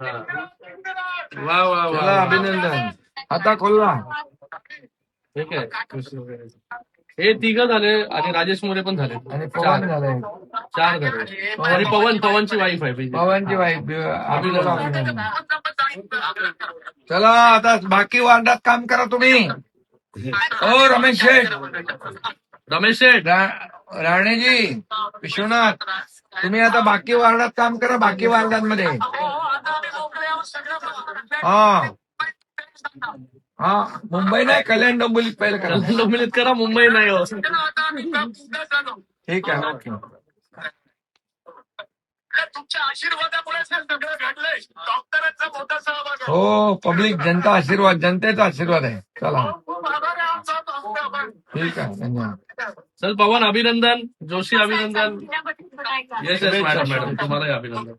हा. वा वा वा चला अभिनंदन. आता खोलला. ठीक आहे. हे तिघ झाले आणि राजेश मोरे पण झाले. आणि पवन झालंय. 4 झाले. आणि पवनची वाईफ आहे. पवनची वाईफ. अभिनंदन. चला आता बाकी वार्डात काम करा तुम्ही. ओ रमेश शेठ. रमेश शेठ. राणेजी विश्वनाथ तुम्ही आता बाकी वार्डात काम करा. बाकी वार्डांमध्ये हा हा मुंबई नाही कल्याण डोंबिवलीत पहिलं करा. डोंबिवलीत करा. मुंबई नाही हो. ठीक आहे. ओके. तुमच्या आशीर्वादामुळे सगळं घडलंय. डॉक्टरांचा मोठा सहभाग आहे. हो पब्लिक जनता आशीर्वाद जनतेचा आशीर्वाद आहे. चला ठीक आहे. धन्यवाद. चल पवन अभिनंदन. जोशी अभिनंदन. येस येस मॅडम तुम्हालाही अभिनंदन.